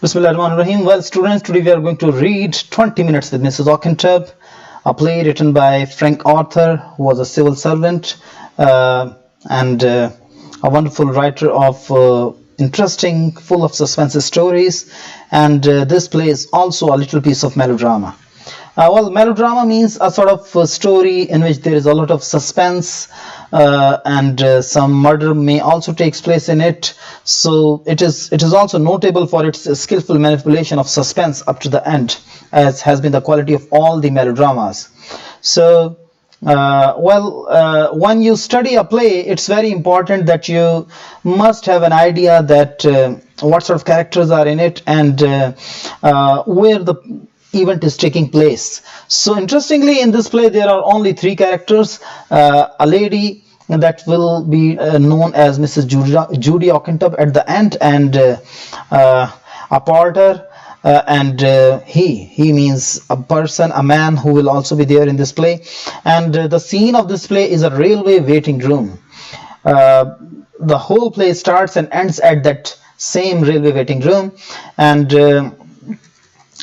Bismillahirrahmanirrahim. Well, students, today we are going to read 20 Minutes with Mrs. Ockentub, a play written by Frank Arthur, who was a civil servant and a wonderful writer of interesting, full of suspense stories. And this play is also a little piece of melodrama. Well, melodrama means a sort of story in which there is a lot of suspense and some murder may also takes place in it. So it is also notable for its skillful manipulation of suspense up to the end, as has been the quality of all the melodramas. So when you study a play, it's very important that you must have an idea that what sort of characters are in it and where the event is taking place. So interestingly, in this play there are only three characters: a lady that will be known as Mrs. Judy Ockentub at the end, and a porter, and he means a person, a man who will also be there in this play. And the scene of this play is a railway waiting room. The whole play starts and ends at that same railway waiting room. And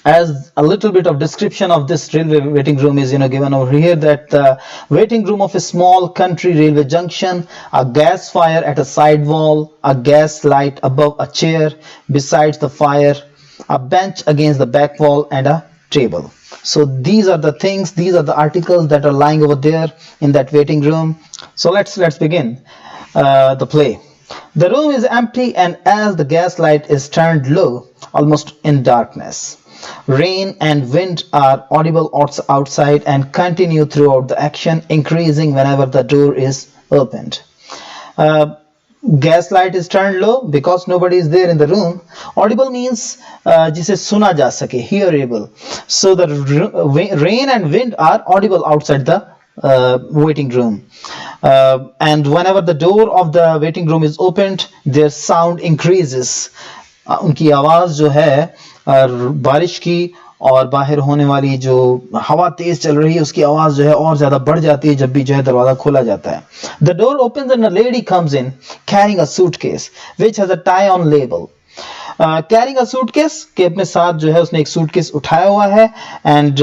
as a little bit of description of this railway waiting room is given over here, that the waiting room of a small country railway junction, a gas fire at a side wall, a gas light above a chair besides the fire, a bench against the back wall, and a table. So these are the things, these are the articles that are lying over there in that waiting room. So let's begin the play. The room is empty, and as the gas light is turned low, almost in darkness, rain and wind are audible outside and continue throughout the action, increasing whenever the door is opened. Gas light is turned low because nobody is there in the room. Audible means jise suna ja sake, hearable. So the rain and wind are audible outside the waiting room. And whenever the door of the waiting room is opened, their sound increases. उनकी आवाज जो है बारिश की और बाहर होने वाली जो हवा तेज चल रही है उसकी आवाज जो है और ज्यादा बढ़ जाती है जब भी जो है दरवाजा खोला जाता है. The door opens and a lady comes in carrying a suitcase which has a tie on label. Carrying a suitcase के अपने साथ जो है उसने एक सूटकेस उठाया हुआ है, and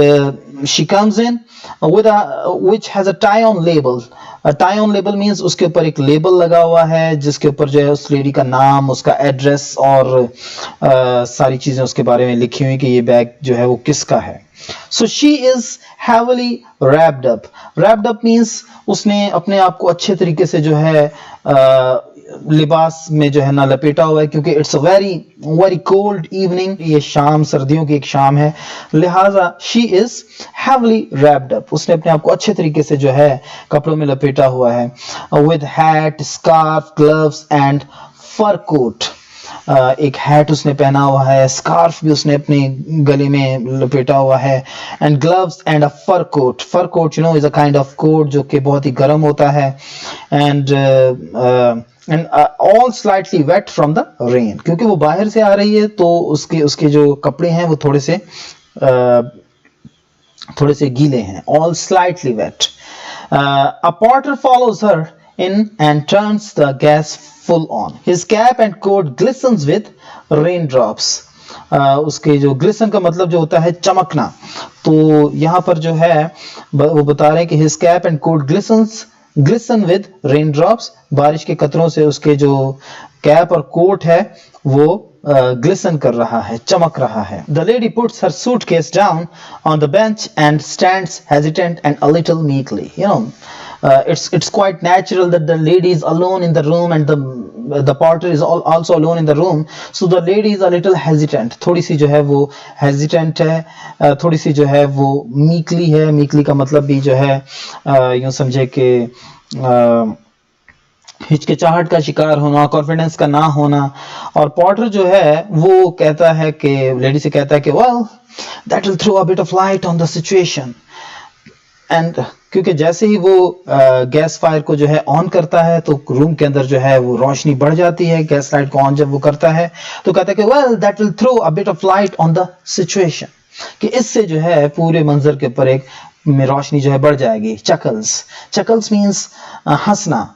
she comes in with which has a tie on label. Tie on label means उसके ऊपर एक लेबल लगा हुआ है जिसके ऊपर जो है उस लेडी का नाम, उसका एड्रेस और सारी चीजें उसके बारे में लिखी हुई कि ये बैग जो है वो किसका है. So she is heavily wrapped up. Wrapped up means उसने अपने आप को अच्छे तरीके से जो है लिबास में जो है ना लपेटा हुआ है, क्योंकि it's a very cold evening. ये शाम सर्दियों की एक शाम है, लिहाजा she is heavily wrapped up. उसने अपने आप को अच्छे तरीके से जो है कपड़ों में लपेटा हुआ है. With hat, scarf, gloves and fur coat. एक हैट उसने पहना हुआ है, स्कार्फ भी उसने अपने गले में लपेटा हुआ है, and gloves and a fur coat. Fur coat is a kind of coat जो कि बहुत ही गर्म होता है, and all slightly wet from the rain. क्योंकि वो बाहर से आ रही है तो उसके जो कपड़े हैं वो थोड़े से गीले हैं. All slightly wet. A porter follows her in and turns the gas full on. His cap and coat glistens with raindrops. उसके जो ग्लिसन का मतलब जो होता है चमकना, तो यहाँ पर जो है वो बता रहे हैं कि his cap and coat glisten with raindrops. बारिश के कतरों से उसके जो कैप और कोट है वो glisten कर रहा है, चमक रहा है. The lady puts her suitcase down on the bench and stands hesitant and a little meekly. It's quite natural that the lady is alone in the room and the porter is also alone in the room. So the lady is a little hesitant. थोड़ी सी जो है वो hesitant है, थोड़ी सी जो है वो meekly है. meekly का मतलब भी जो है यूं समझे कि हिचकिचाहट का शिकार होना, कॉन्फिडेंस का ना होना. और पॉटर जो है वो कहता है कि लेडी से कहता है कि well that will throw a bit of light on the situation. And क्योंकि जैसे ही वो गैस फायर को जो है ऑन करता है तो रूम के अंदर जो है वो रोशनी बढ़ जाती है. गैस लाइट को ऑन जब वो करता है तो कहता है कि well that will throw a bit of light on the situation, कि इससे जो है पूरे मंजर के ऊपर एक में रोशनी जो है बढ़ जाएगी. चकल्स मीन्स हंसना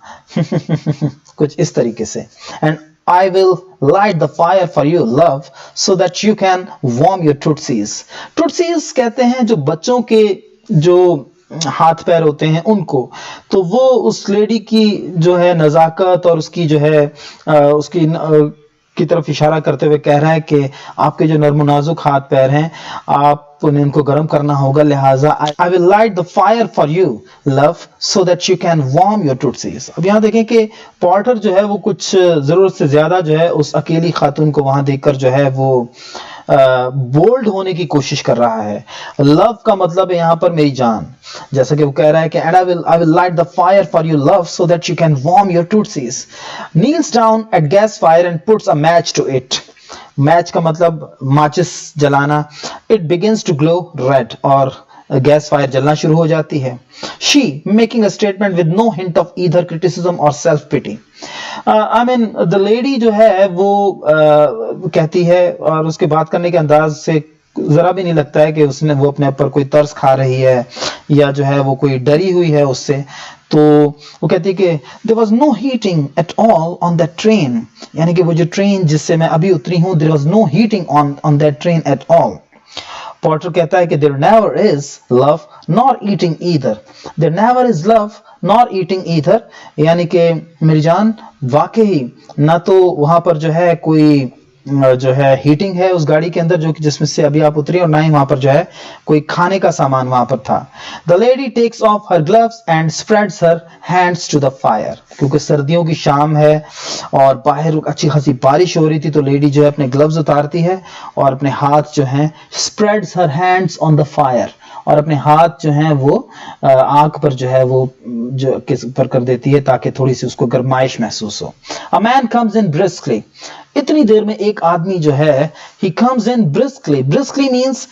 कुछ इस तरीके से. And I will light the fire for you, love, so that you can warm your tootsies. Tootsies कहते हैं जो बच्चों के जो हाथ पैर होते हैं उनको, तो वो उस लेडी की जो है नजाकत और उसकी जो है उसकी की तरफ इशारा करते हुए कह रहा है कि आपके जो नर्म नाजुक हाथ पैर हैं आप उन्हें उनको गर्म करना होगा, लिहाजा I will light the fire for you love so that you can warm your tootsies. अब यहाँ देखें कि पॉर्टर जो है वो कुछ जरूरत से ज्यादा जो है उस अकेली खातून को वहां देखकर जो है वो बोल्ड होने की कोशिश कर रहा है। लव का मतलब है यहाँ पर मेरी जान, जैसा कि वो कह रहा है कि I will light the fire for you love so that you can warm your tootsies. Kneels down at gas fire and puts a match to it. Match का मतलब माचिस जलाना। It begins to glow red, और gas fire जलना शुरू हो जाती है। She making a statement with no hint of either criticism or self pity. I mean the lady जो है वो कहती है, और उसके बात करने के अंदाज से जरा भी नहीं लगता है कि उसने वो अपने ऊपर कोई तरस खा रही है या जो है वो कोई डरी हुई है उससे। तो वो कहती है कि there was no heating at all on that train, यानी कि वो जो ट्रेन जिससे मैं अभी उतरी हूं, there was no heating on that train at all. Porter कहता है कि there never is love nor eating either. There never is love nor eating either, यानी कि मेरी जान वाकई ना तो वहां पर जो है कोई जो है हीटिंग है उस गाड़ी के अंदर जो कि जिसमें से अभी आप उतरी, और ना ही वहां पर जो है कोई खाने का सामान वहां पर था। The lady takes off her gloves and spreads her hands to the fire. क्योंकि सर्दियों की शाम है और बाहर अच्छी खासी बारिश हो रही थी, तो लेडी जो है अपने ग्लव्स उतारती है और अपने हाथ जो हैं spreads her hands on the fire, और अपने हाथ जो हैं वो आग पर जो है वो जो किस पर कर देती है ताकि थोड़ी सी उसको गर्माइश महसूस हो। A man comes in briskly. इतनी देर में एक आदमी जो है he comes in briskly. Briskly means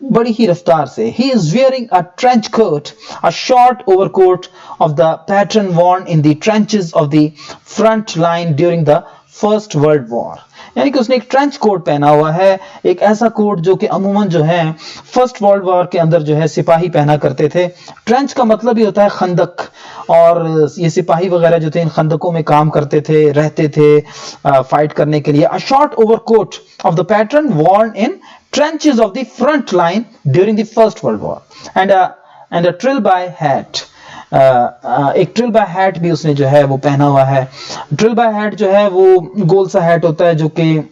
बड़ी ही रफ्तार से। He is wearing a trench coat, a short overcoat of the pattern worn in the trenches of the front line during the First World War. यानी कि उसने एक trench coat पहना हुआ है, एक ऐसा कोट जो कि अमूमन जो है फर्स्ट वर्ल्ड वॉर के अंदर जो है सिपाही पहना करते थे। ट्रेंच का मतलब ही होता है खंदक, और ये सिपाही वगैरह जो थे इन खंदकों में काम करते थे, रहते थे फाइट करने के लिए। A short overcoat of the pattern worn in trenches of the front line during the First World War and a trilby hat. एक ट्रिल बाय हैट भी उसने जो है वो पहना हुआ है। ट्रिल बाय हैट जो है वो गोल सा हैट होता है जो कि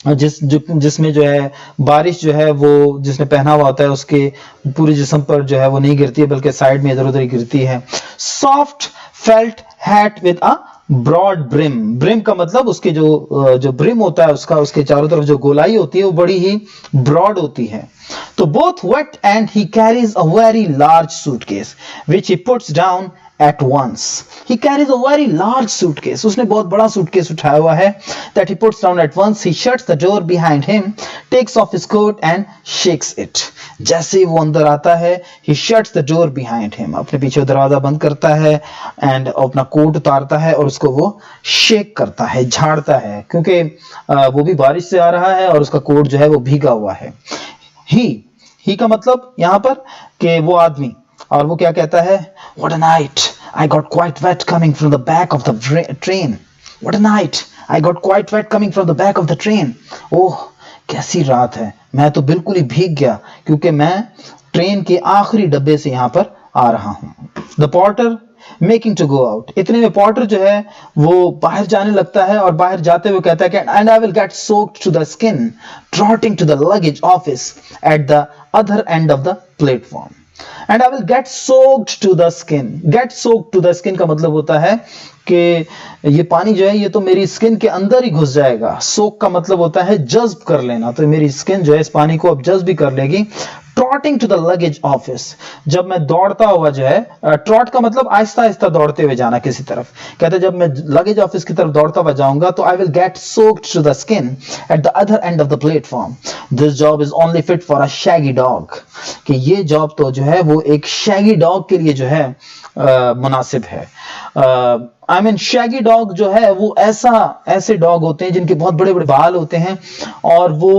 जिसमें जो है बारिश जो है वो जिसने पहना हुआ होता है उसके पूरे जिस्म पर जो है वो नहीं गिरती है, बल्कि साइड में इधर उधर गिरती है। Soft felt hat with a broad brim. Brim का मतलब उसके जो ब्रिम होता है उसका, उसके चारों तरफ जो गोलाई होती है वो बड़ी ही ब्रॉड होती है। तो both wet and he carries a very large suitcase which he puts down at once. He carries a very large suitcase. उसने बहुत बड़ा सूटकेस उठाया हुआ है that he puts down at once. He shuts the door behind him, takes off his coat and shakes it. जैसे ही वो अंदर आता है he shuts the door behind him. अपने पीछे दरवाजा बंद करता है and अपना कोट उतारता है और उसको वो शेक करता है, झाड़ता है, क्योंकि वो भी बारिश से आ रहा है और उसका कोट जो है वो भीगा हुआ है। ही का मतलब यहाँ पर कि वो आदमी, और वो क्या कहता है, What a night! I got quite wet coming from the back of the train. What a night! I got quite wet coming from the back of the train. ओह कैसी रात है, मैं तो बिल्कुल ही भीग गया क्योंकि मैं ट्रेन के आखिरी डब्बे से यहाँ पर आ रहा हूँ। The porter making to go out. इतने में पॉटर जो है वो बाहर जाने लगता है और बाहर जाते हुए कहता है कि and I will get soaked to the skin trotting to the luggage office at the other end of the platform. And I will get soaked to the skin. Get soaked to the skin का मतलब होता है कि ये पानी जो है ये तो मेरी स्किन के अंदर ही घुस जाएगा। सोक का मतलब होता है जज्ब कर लेना, तो मेरी स्किन जो है इस पानी को अब जज्ब भी कर लेगी। Trotting to the luggage office, जब मैं दौड़ता हुआ जो है, ट्रॉट का मतलब आहिस्ता आहिस्ता दौड़ते हुए जाना किसी तरफ। कहते हैं जब मैं लगेज ऑफिस की तरफ दौड़ता हुआ जाऊंगा तो I will get soaked to the skin at the other end of the platform. This job is only fit for a shaggy dog, कि ये जॉब तो जो है वो एक शैगी डॉग के लिए जो है मुनासिब है। आई मीन शैगी डॉग जो है वो ऐसे डॉग होते हैं जिनके बहुत बड़े बड़े बाल होते हैं और वो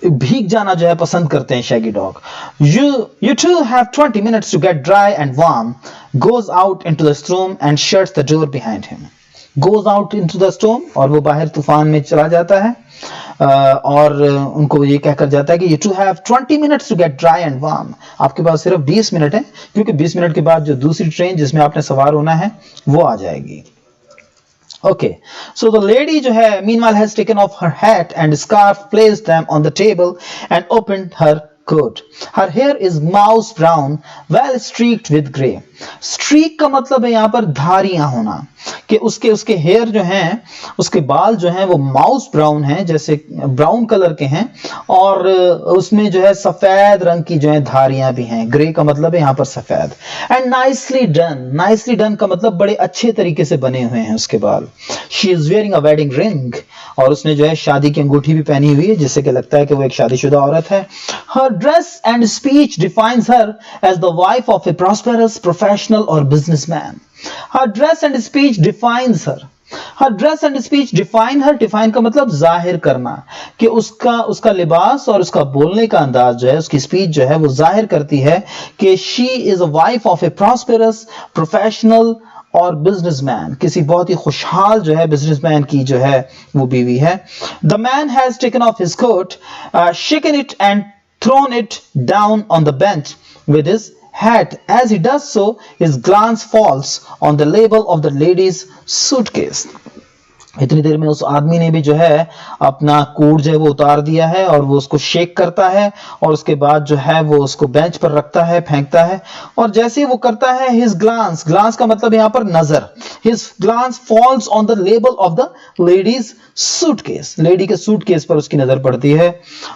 भीग जाना जो है पसंद करते हैं Shaggy dog. You two have 20 minutes to get dry and warm. Goes out into the storm and shuts the door behind him. Goes out into the storm, और वो बाहर तूफान में चला जाता है और उनको ये कहकर जाता है कि you two have 20 minutes to get dry and warm. आपके पास सिर्फ 20 मिनट है, क्योंकि 20 मिनट के बाद जो दूसरी ट्रेन जिसमें आपने सवार होना है वो आ जाएगी. Okay, so the lady जो है meanwhile has taken off her hat and scarf, placed them on the table and opened her coat. Her hair is mouse brown, well streaked with grey. Streak का मतलब है यहाँ पर धारियां होना, कि उसके हेयर जो हैं, उसके बाल जो हैं वो माउस ब्राउन हैं, जैसे ब्राउन कलर के हैं, और उसमें जो है सफेद रंग की जो है धारियां भी हैं. ग्रे का मतलब है यहाँ पर सफेद. And nicely done, nicely done का मतलब बड़े अच्छे तरीके से बने हुए हैं उसके बाल. She is wearing a wedding ring, और उसने जो है शादी की अंगूठी भी पहनी हुई है, जिससे कि लगता है कि वो एक शादीशुदा औरत है. Her dress and speech defines her as the wife of a prosperous professional or businessman. Her dress and speech defines her. Her dress and speech define her. Define का मतलब जाहिर करना, कि उसका लिबास और उसका बोलने का अंदाज जो है, उसकी स्पीच जो है वो जाहिर करती है कि she is a wife of a prosperous professional और बिजनेसमैन, किसी बहुत ही खुशहाल जो है बिजनेसमैन की जो है वो बीवी है. The man has taken off his coat, shaken it and thrown it down on the bench with his hat. As he does so, his glance falls on the label of the lady's suitcase. इतनी देर में उस आदमी ने भी जो है अपना coat जो है वो उतार दिया है, और वो उसको शेक करता है, और उसके बाद जो है वो उसको बेंच पर रखता है, फेंकता है. और जैसे ही वो करता है, his glance, glance का मतलब यहाँ पर नजर, his glance falls on the label of the lady's suitcase. Lady के सूटकेस पर उसकी नजर पड़ती है,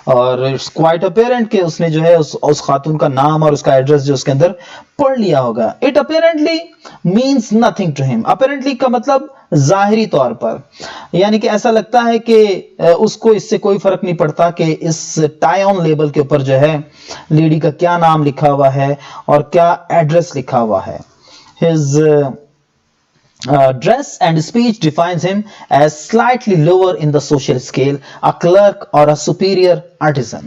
और इट्स क्वाइट अपीरेंट कि उसने जो है उस खातून का नाम और उसका एड्रेस जो उसके अंदर पढ़ लिया होगा. It apparently means nothing to him. Apparently का मतलब जाहिरी तौर पर, यानी कि ऐसा लगता है कि उसको इससे कोई फर्क नहीं पड़ता कि इस टाई ऑन लेबल के ऊपर जो है लेडी का क्या नाम लिखा हुआ है और क्या एड्रेस लिखा हुआ है. His dress and speech defines him as slightly lower in the social scale, a clerk or a superior artisan.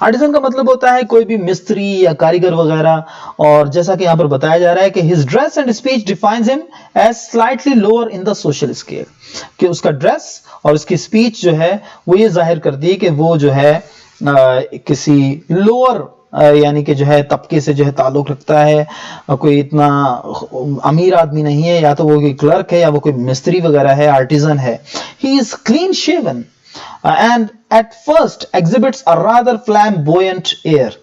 Artisan का मतलब होता है कोई भी मिस्त्री या कारीगर वगैरह, और जैसा कि यहाँ पर बताया जा रहा है कि his dress and speech defines him as slightly lower in the social scale, कि उसका ड्रेस और उसकी स्पीच जो है वो ये जाहिर करती है कि वो जो है किसी लोअर यानी कि जो है तबके से जो है ताल्लुक रखता है, कोई इतना अमीर आदमी नहीं है, या तो वो कोई क्लर्क है या वो कोई मिस्त्री वगैरह है, आर्टिजन है. He is clean shaven and at first exhibits a rather flamboyant air.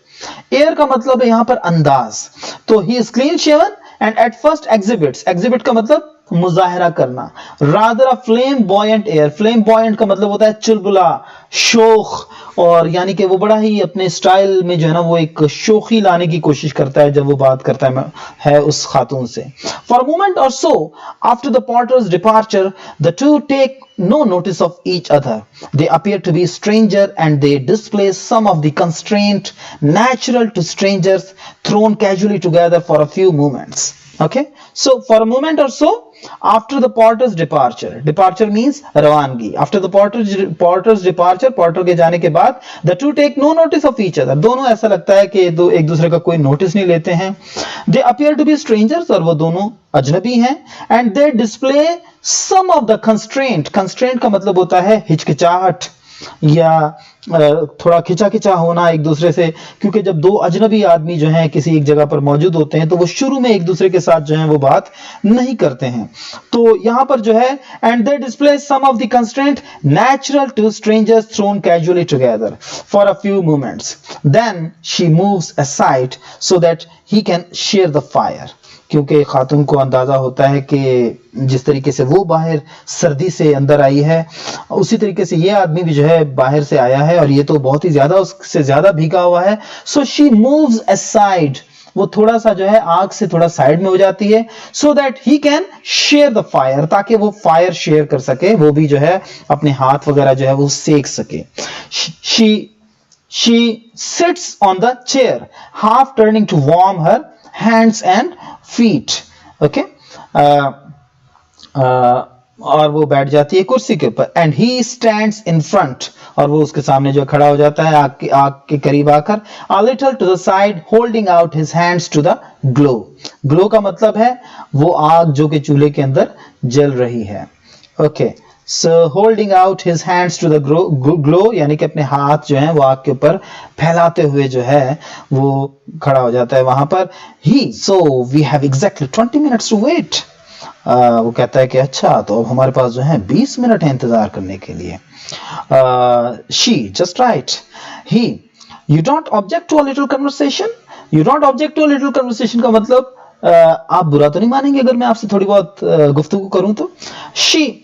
Air का मतलब है यहाँ पर अंदाज, तो he is clean shaven and at first exhibits, exhibit का मतलब मुजाहिरा करना, रादर अ फ्लेम्बॉयंट एयर. फ्लेम्बॉयंट का मतलब होता है चुलबुला, शोख, और यानी कि वो बड़ा ही अपने स्टाइल में जो है ना वो एक शोखी लाने की कोशिश करता है जब वो बात करता है उस खातून से. फॉर अ मोमेंट और so after the porter's departure the to take no notice of each other. They appear to be stranger and they display some of the constraint natural to strangers thrown casually together for a few moments. Okay, so for a moment or so after the porter's departure, departure means रवानगी, after the porter's departure, porter के जाने के बाद the two take no notice of each other. दोनों ऐसा लगता है कि एक दूसरे का कोई नोटिस नहीं लेते हैं. They appear to be strangers, और वो दोनों अजनबी हैं. And they display some of the constraint. Constraint का मतलब होता है हिचकिचाहट या थोड़ा खिंचा होना एक दूसरे से, क्योंकि जब दो अजनबी आदमी जो हैं किसी एक जगह पर मौजूद होते हैं तो वो शुरू में एक दूसरे के साथ जो है वो बात नहीं करते हैं. तो यहां पर जो है and they display some of the constraint natural to strangers thrown casually together for a few moments. Then she moves aside so that he can share the fire. क्योंकि खातून को अंदाजा होता है कि जिस तरीके से वो बाहर सर्दी से अंदर आई है, उसी तरीके से ये आदमी भी जो है बाहर से आया है, और ये तो बहुत ही ज्यादा उससे ज्यादा भीगा हुआ है. सो शी मूव्स असाइड, वो थोड़ा सा जो है आग से थोड़ा साइड में हो जाती है, so that he can share the fire, ताकि वो फायर शेयर कर सके, वो भी जो है अपने हाथ वगैरह जो है वो सेक सके. she sits on the chair half turning to warm her hands and feet. Okay, और वो बैठ जाती है कुर्सी के ऊपर। And he stands in front, और वो उसके सामने जो खड़ा हो जाता है आग के करीब आकर। A little to the side holding out his hands to the glow. Glow का मतलब है वो आग जो कि चूल्हे के अंदर जल रही है। Okay, so holding out his hands to the glow यानी कि अपने हाथ जो है वो आग के ऊपर फैलाते हुए जो है वो खड़ा हो जाता है वहां पर। He so we have exactly 20 minutes to wait. वो कहता है कि अच्छा, तो अब हमारे पास जो है 20 मिनट है इंतजार करने के लिए। She just right. He you don't object to a little conversation. You don't object to a little conversation का मतलब आप बुरा तो नहीं मानेंगे अगर मैं आपसे थोड़ी बहुत गुफ्तगू करूं तो। She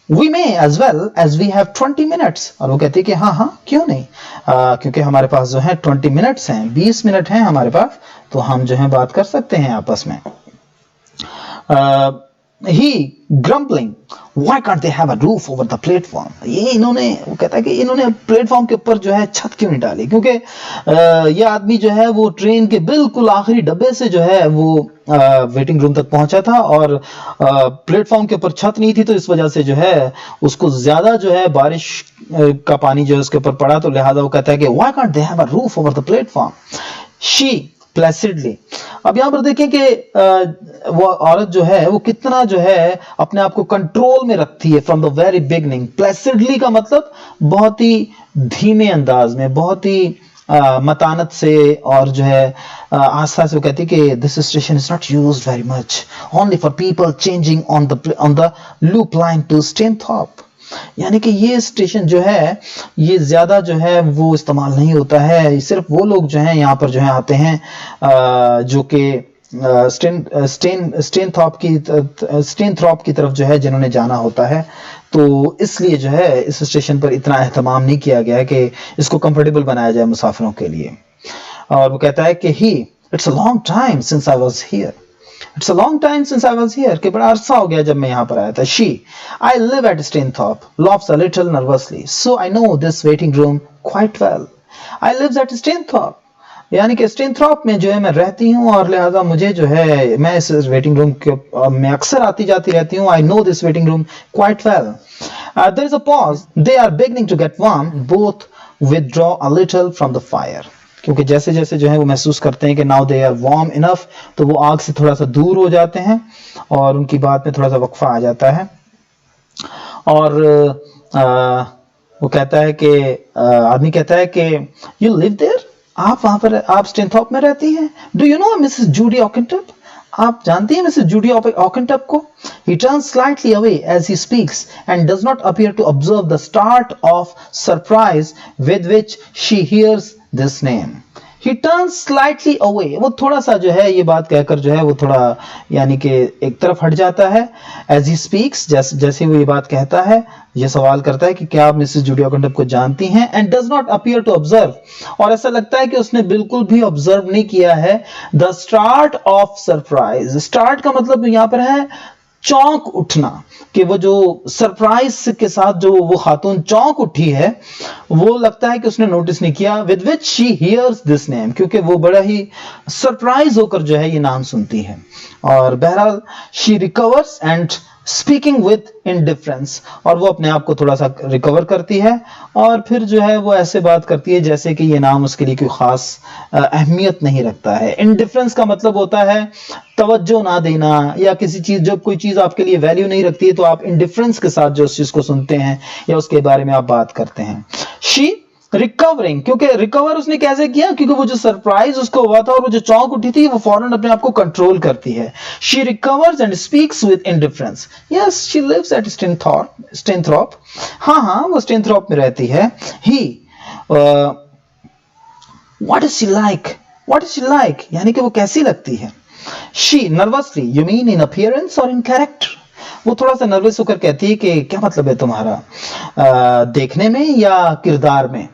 we may as well as we have 20 minutes. और वो कहती है कि हाँ हाँ क्यों नहीं, क्योंकि हमारे पास जो है 20 मिनट्स हैं, 20 मिनट हैं हमारे पास, तो हम जो है बात कर सकते हैं आपस में। he grumbling, why can't they have a roof over the platform? ये इन्होंने, वो कहता है कि इन्होंने प्लेटफॉर्म के ऊपर जो है छत क्यों नहीं डाली, क्योंकि ये आदमी जो है वो ट्रेन के बिल्कुल आखिरी डब्बे से जो है वो वेटिंग रूम तक पहुंचा था और प्लेटफॉर्म के ऊपर छत नहीं थी, तो इस वजह से जो है उसको ज्यादा जो है बारिश का पानी जो है उसके ऊपर पड़ा, तो लिहाजा वो कहता है कि why can't they have a roof over the platform? she प्लेसिडली। अब यहां पर देखें कि वो औरत जो है वो कितना जो है अपने आप को कंट्रोल में रखती है फ्रॉम द वेरी बिगनिंग। प्लेसिडली का मतलब बहुत ही धीमे अंदाज में, बहुत ही मतानत से, और जो है आस्था से वो कहती है कि this station is not used very much, only for people changing on the loop line to Stanthorpe. यानी कि ये स्टेशन जो है ये ज्यादा जो है वो इस्तेमाल नहीं होता है, सिर्फ वो लोग जो हैं यहाँ पर जो है आते हैं जो कि स्टेनथॉर्प की तरफ जो है जिन्होंने जाना होता है, तो इसलिए जो है इस स्टेशन पर इतना एहतमाम नहीं किया गया है कि इसको कंफर्टेबल बनाया जाए मुसाफिरों के लिए। और वो कहता है कि it's a long time since I was here. It's a long time since I was here, कि बड़ा अरसा हो गया जब मैं यहाँ पर आया था। She, I live at Stainthorpe, laughs a little nervously, so I know this waiting room quite well. I live at Stainthorpe, यानी कि स्टेनथॉर्प में जो है मैं रहती हूँ और लिहाजा मुझे जो है मैं इस वेटिंग रूम के में अक्सर आती जाती रहती हूँ। I know this waiting room quite well. There is a pause. They are beginning to get warm. Both withdraw a little from the fire. क्योंकि जैसे जैसे जो है वो महसूस करते हैं कि now they are warm enough, तो वो आग से थोड़ा सा दूर हो जाते हैं और उनकी बात में थोड़ा सा वक्फा आ जाता है। और वो कहता है कि आदमी कहता है कि यू लिव देयर, आप वहां पर, आप स्टेनथॉर्प में रहती हैं। Do you know Mrs Judy Aukintup, आप जानती हैं मिसेस जूडी ऑकिंटप को। He turns slightly away as he speaks and does not appear to observe the start of surprise with which she hears this name. He turns slightly away, वो थोड़ा सा जो है ये बात कहकर जो है वो थोड़ा यानी कि एक तरफ हट जाता है। As he speaks, जैसे वो ये बात कहता है, ये सवाल करता है कि क्या आप मिसेस जूडी ऑकिंटप को जानती हैं, and does not appear to observe, और ऐसा लगता है कि उसने बिल्कुल भी ऑब्जर्व नहीं किया है the start of surprise। Start का मतलब यहाँ पर है चौंक उठना, कि वो जो सरप्राइज के साथ जो वो खातून चौंक उठी है वो लगता है कि उसने नोटिस नहीं किया। With which she hears this name, क्योंकि वो बड़ा ही सरप्राइज होकर जो है ये नाम सुनती है। और बहरहाल she recovers and speaking with indifference, और वो अपने आप को थोड़ा सा रिकवर करती है और फिर जो है वो ऐसे बात करती है जैसे कि ये नाम उसके लिए कोई खास अहमियत नहीं रखता है। इंडिफरेंस का मतलब होता है तवज्जो ना देना, या किसी चीज, जब कोई चीज आपके लिए वैल्यू नहीं रखती है तो आप इंडिफरेंस के साथ जो उस चीज को सुनते हैं या उसके बारे में आप बात करते हैं। शी रिकवरिंग, क्योंकि रिकवर उसने कैसे किया, क्योंकि वो जो सरप्राइज उसको हुआ था और वो जो चौंक उठी थी वो फौरन अपने आप को कंट्रोल करती है। She recovers and speaks with indifference. Yes, she lives at Stanthorpe. हाँ हाँ, वो स्टेनथॉर्प में रहती है। He what is she like, what is she like, यानी कि वो कैसी लगती है। She nervously, you mean in appearance or in character, वो थोड़ा सा नर्वस होकर कहती है कि क्या मतलब है तुम्हारा, देखने में या किरदार में।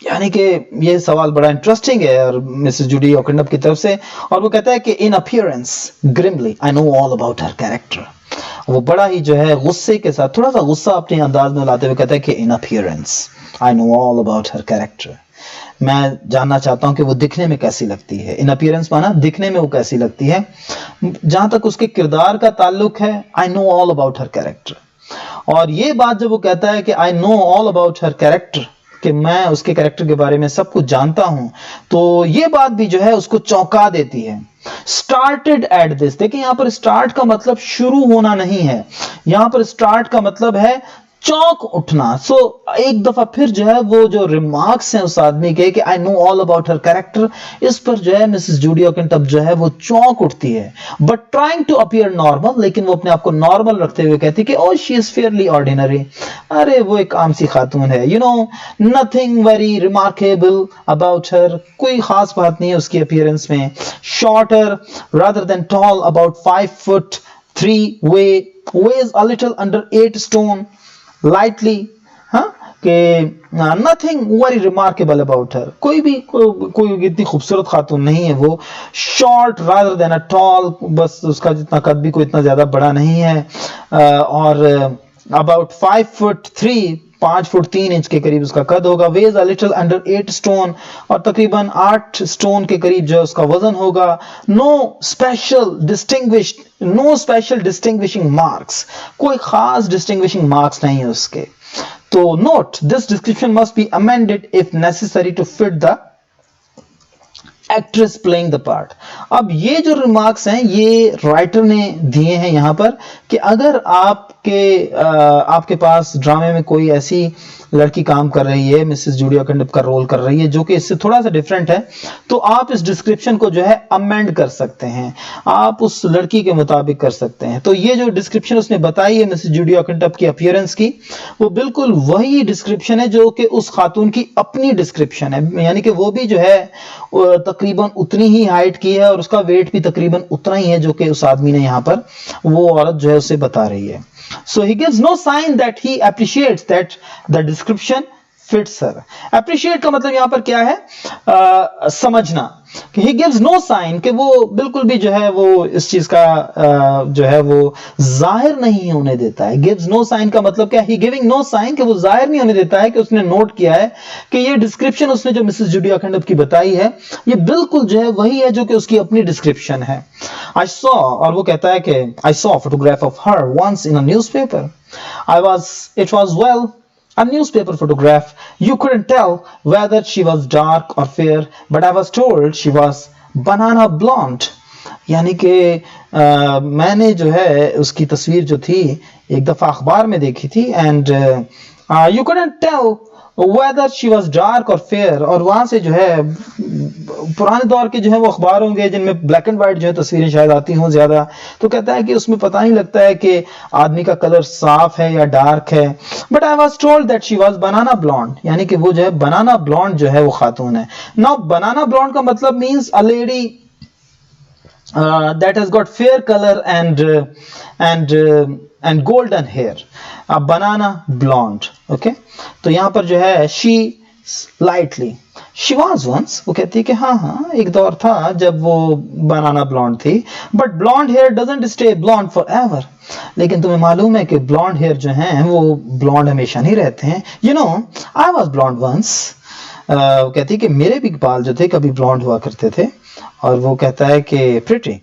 यानी कि ये सवाल बड़ा इंटरेस्टिंग है और मिसेस जूडी ऑकिंटप की तरफ से। और वो कहता है कि in appearance grimly I know all about her character. वो बड़ा ही जो है गुस्से के साथ, थोड़ा सा गुस्सा अपने अंदाज में लाते हुए कहता है कि in appearance I know all about her character. मैं जानना चाहता हूं कि वो दिखने में कैसी लगती है। इन अपीयरेंस माना दिखने में वो कैसी लगती है। जहां तक उसके किरदार का ताल्लुक है, आई know all about her character. और ये बात जब वो कहता है कि आई know all about her character, कि मैं उसके कैरेक्टर के बारे में सब कुछ जानता हूं, तो ये बात भी जो है उसको चौंका देती है। स्टार्टेड एट दिस, देखिए यहां पर स्टार्ट का मतलब शुरू होना नहीं है, यहां पर स्टार्ट का मतलब है चौंक उठना। सो एक दफा फिर जो है वो जो रिमार्क्स हैं उस आदमी के कि आई know all about her character, इस पर जो है मिसेस जूडी ऑकेंटअप जो है वो चौंक उठती है। But trying to appear normal, लेकिन वो अपने आप को नॉर्मल रखते हुए कहती है कि oh she is fairly ordinary, अरे वो एक आम सी खातून है, you know nothing very remarkable about her, कोई खास बात नहीं है उसकी अपीयरेंस में। Shorter rather than tall, about 5'3", weighs a little under 8 stone, lightly, हाँ, कि nothing very remarkable about her, कोई इतनी खूबसूरत खातून नहीं है वो। Short rather than a tall, बस उसका जितना कद भी कोई इतना ज्यादा बड़ा नहीं है। और अबाउट 5'3", 5 फुट 3 इंच के करीब उसका कद होगा। Weighs a little under 8 stone, और तकरीबन 8 स्टोन के करीब जो उसका वजन होगा। नो स्पेशल डिस्टिंग्विशिंग मार्क्स, कोई खास डिस्टिंग्विशिंग मार्क्स नहीं है उसके। तो note this description must be amended if necessary to fit the actress playing the part. अब ये जो रिमार्क्स हैं ये राइटर ने दिए हैं यहां पर कि अगर आपके पास ड्रामे में कोई ऐसी लड़की काम कर रही है, मिसेस जूडी ऑकेंटअप का रोल कर रही है, जो कि इससे थोड़ा सा डिफरेंट है, तो आप इस डिस्क्रिप्शन को जो है अमेंड कर सकते हैं, आप उस लड़की के मुताबिक कर सकते हैं। तो ये जो डिस्क्रिप्शन उसने बताई है मिसेस जूडी ऑकेंटअप की अपीयरेंस की, वो बिल्कुल वही डिस्क्रिप्शन है जो कि उस खातून की अपनी डिस्क्रिप्शन है, यानी कि वो भी जो है तकरीबन उतनी ही हाइट की है और उसका वेट भी तकरीबन उतना ही है जो कि उस आदमी ने यहाँ पर वो औरत जो है उसे बता रही है। So he gives no sign that he appreciates that the description fits her. Appreciate का मतलब यहाँ पर क्या है? समझना। कि he gives no sign, कि वो बिल्कुल भी जो है वो इस चीज का जो है वो जाहिर नहीं होने देता है। gives no sign का मतलब क्या? he giving no sign, कि वो जाहिर नहीं होने देता है कि उसने नोट किया है कि ये डिस्क्रिप्शन उसने जो मिसेस जूडी ऑकेंटअप की बताई है ये बिल्कुल जो है वही है जो कि उसकी अपनी डिस्क्रिप्शन है। I saw, और वो कहता है कि I saw a photograph of her once in a newspaper. It was a newspaper photograph. You couldn't tell whether she was dark or fair, but I was told she was banana blonde. यानी कि मैंने जो है उसकी तस्वीर जो थी एक दफा अखबार में देखी थी, and you couldn't tell whether she was dark or fair, और वहां से जो है पुराने दौर के जो है वो अखबार होंगे जिनमें ब्लैक एंड व्हाइट जो है तस्वीरें शायद आती हों ज्यादा, तो कहता है कि उसमें पता नहीं लगता है कि आदमी का कलर साफ है या डार्क है। But I was told that she was banana blonde, यानी कि वो जो है बनाना ब्लॉन्ड जो है वो खातून है। नाउ बनाना ब्लॉन्ड का मतलब means a lady that has got fair color and golden hair, a banana blonde. Okay, तो यहाँ पर जो है she was once, वो कहती है कि हाँ एक दौर था जब वो बनाना ब्लॉन्ड थी, but blonde hair doesn't stay blonde forever. लेकिन तुम्हें मालूम है कि ब्लॉन्ड हेयर जो हैं वो ब्लॉन्ड हमेशा नहीं रहते हैं। You know, I was blonde once. कहती है कि मेरे भी बाल जो थे कभी ब्लॉन्ड हुआ करते थे। और वो कहता है कि प्रिटी,